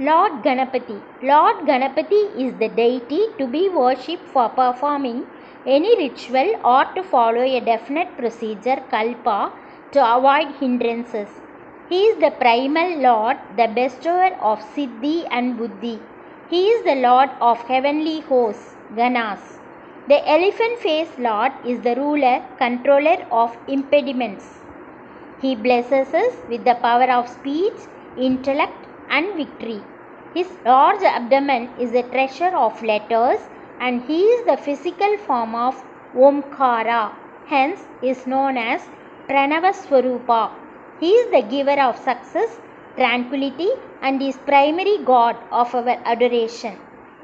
Lord Ganapati. Lord Ganapati is the deity to be worshipped for performing any ritual or to follow a definite procedure kalpa to avoid hindrances. He is the primal Lord, the bestower of Siddhi and Buddhi. He is the Lord of heavenly hosts, Ganas. The elephant-faced Lord is the ruler, controller of impediments. He blesses us with the power of speech, intellect, and victory. His large abdomen is a treasure of letters, and he is the physical form of Omkara, hence is known as Pranavaswarupa. He is the giver of success, tranquility, and is primary God of our adoration.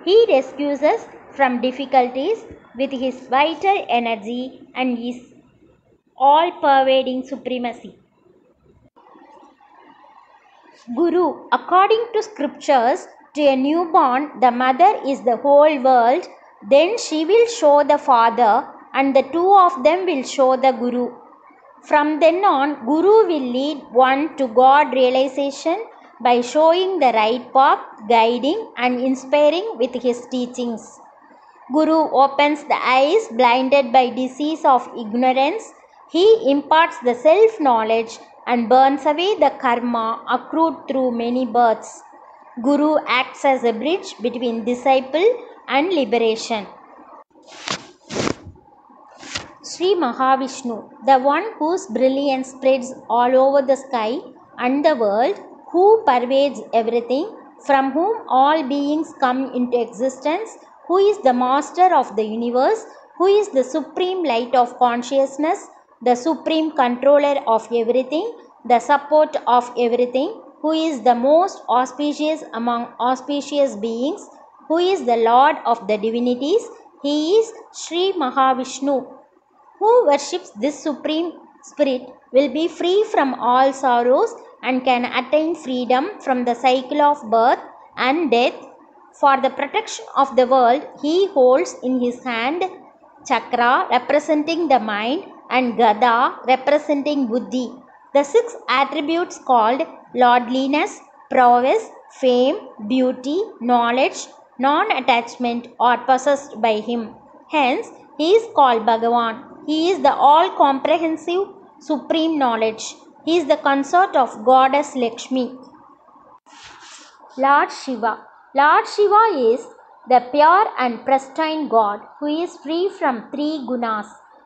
He rescues us from difficulties with his vital energy and his all-pervading supremacy. Guru. According to scriptures, to a newborn, the mother is the whole world, then she will show the father, and the two of them will show the Guru. From then on, Guru will lead one to God realization by showing the right path, guiding and inspiring with his teachings. Guru opens the eyes blinded by disease of ignorance. He imparts the self-knowledge and burns away the karma accrued through many births. Guru acts as a bridge between disciple and liberation. Sri Mahavishnu, the one whose brilliance spreads all over the sky and the world, who pervades everything, from whom all beings come into existence, who is the master of the universe, who is the supreme light of consciousness, the supreme controller of everything, the support of everything, who is the most auspicious among auspicious beings, who is the Lord of the divinities. He is Sri Mahavishnu. Who worships this supreme spirit will be free from all sorrows and can attain freedom from the cycle of birth and death. For the protection of the world, he holds in his hand chakra representing the mind and gada representing buddhi. The 6 attributes called lordliness, prowess, fame, beauty, knowledge, non-attachment are possessed by him. Hence, he is called Bhagavan. He is the all-comprehensive supreme knowledge. He is the consort of goddess Lakshmi. Lord Shiva. Lord Shiva is the pure and pristine God who is free from 3 gunas,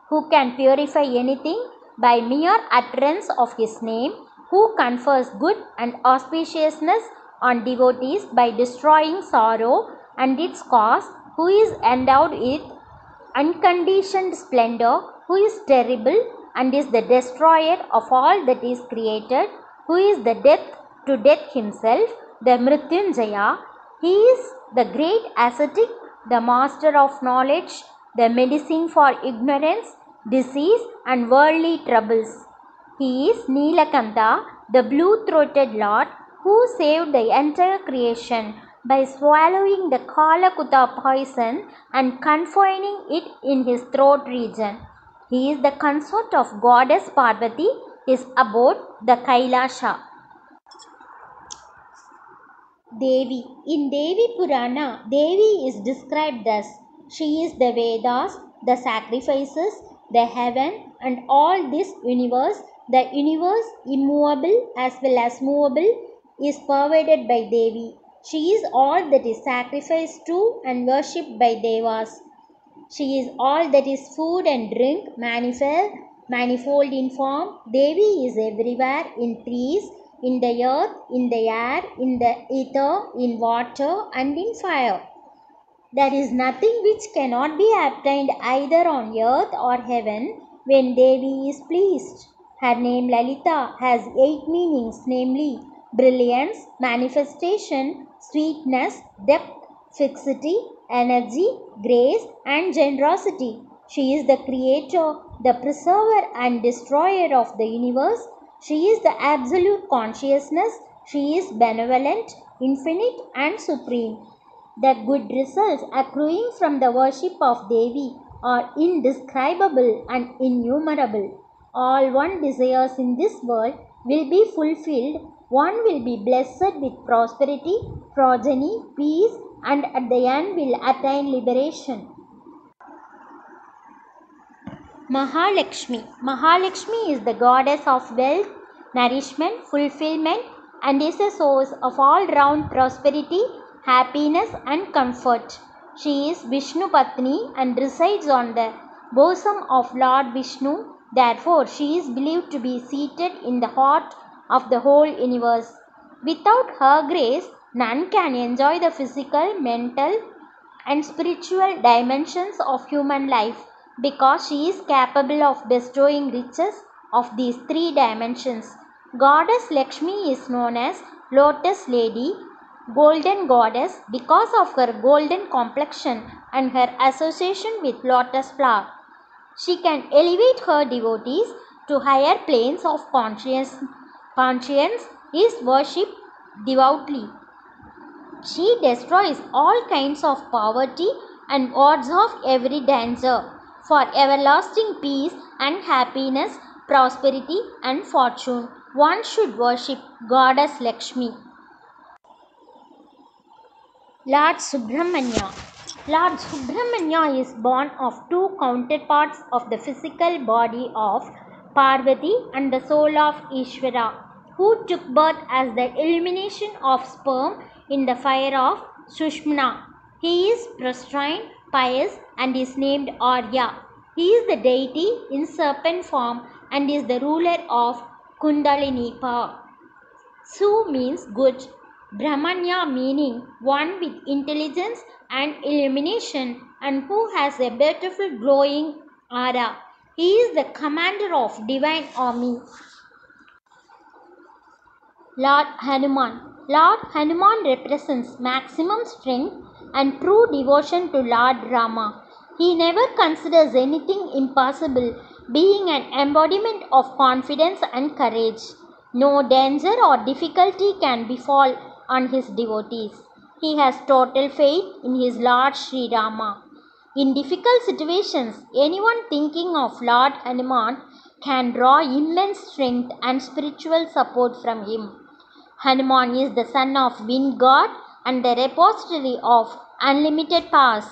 who can purify anything by mere utterance of his name, who confers good and auspiciousness on devotees by destroying sorrow and its cause, who is endowed with unconditioned splendor, who is terrible and is the destroyer of all that is created, who is the death to death himself, the Mrityunjaya. He is the great ascetic, the master of knowledge, the medicine for ignorance, disease and worldly troubles. He is Nilakanta, the blue-throated Lord, who saved the entire creation by swallowing the Kalakuta poison and confining it in his throat region. He is the consort of goddess Parvati, his abode the Kailasha. Devi. In Devi Purana, Devi is described thus: she is the Vedas, the sacrifices, the heaven and all this universe. The universe, immovable as well as movable, is pervaded by Devi. She is all that is sacrificed to and worshipped by Devas. She is all that is food and drink, manifold in form. Devi is everywhere, in trees, in the earth, in the air, in the ether, in water and in fire. There is nothing which cannot be obtained either on earth or heaven when Devi is pleased. Her name Lalita has 8 meanings, namely brilliance, manifestation, sweetness, depth, fixity, energy, grace and generosity. She is the creator, the preserver and destroyer of the universe. She is the absolute consciousness. She is benevolent, infinite and supreme. The good results accruing from the worship of Devi are indescribable and innumerable. All one desires in this world will be fulfilled. One will be blessed with prosperity, progeny, peace, and at the end will attain liberation. Mahalakshmi. Mahalakshmi is the goddess of wealth, nourishment, fulfillment, and is a source of all-round prosperity, happiness, and comfort. She is Vishnu Patni and resides on the bosom of Lord Vishnu. Therefore, she is believed to be seated in the heart of the whole universe. Without her grace, none can enjoy the physical, mental, and spiritual dimensions of human life because she is capable of bestowing riches of these three dimensions. Goddess Lakshmi is known as Lotus Lady, Golden Goddess because of her golden complexion and her association with lotus flower. She can elevate her devotees to higher planes of conscience. Conscience is worshipped devoutly. She destroys all kinds of poverty and wards off every danger for everlasting peace and happiness, prosperity and fortune. One should worship Goddess Lakshmi. Lord Subramanya. Lord Subramanya is born of two counterparts of the physical body of Parvati and the soul of Ishvara, who took birth as the illumination of sperm in the fire of Sushmna. He is prostrate, pious, and is named Arya. He is the deity in serpent form and is the ruler of Kundalini power. Su means good, Brahmanya meaning one with intelligence and illumination and who has a beautiful glowing aura. He is the commander of divine army. Lord Hanuman. Lord Hanuman represents maximum strength and true devotion to Lord Rama. He never considers anything impossible, being an embodiment of confidence and courage. No danger or difficulty can befall on his devotees. He has total faith in his Lord Sri Rama. In difficult situations, anyone thinking of Lord Hanuman can draw immense strength and spiritual support from him. Hanuman is the son of wind god and the repository of unlimited powers.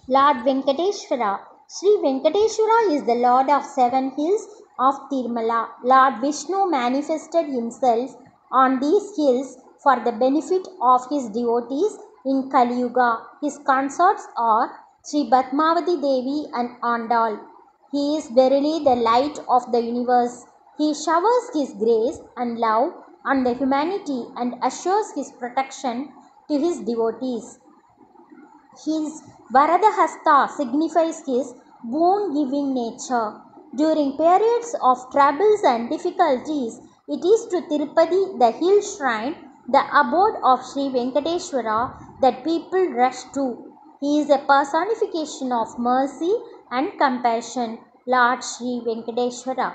Lord Venkateshwara. Sri Venkateshwara is the Lord of seven hills of Tirumala. Lord Vishnu manifested himself on these hills for the benefit of his devotees in Kali Yuga. His consorts are Sri Padmavati Devi and Andal. He is verily the light of the universe. He showers his grace and love on the humanity and assures his protection to his devotees. His Varadahasta signifies his boon-giving nature. During periods of troubles and difficulties, it is to Tirupati, the hill shrine, the abode of Sri Venkateshwara, that people rush to. He is a personification of mercy and compassion, Lord Sri Venkateshwara.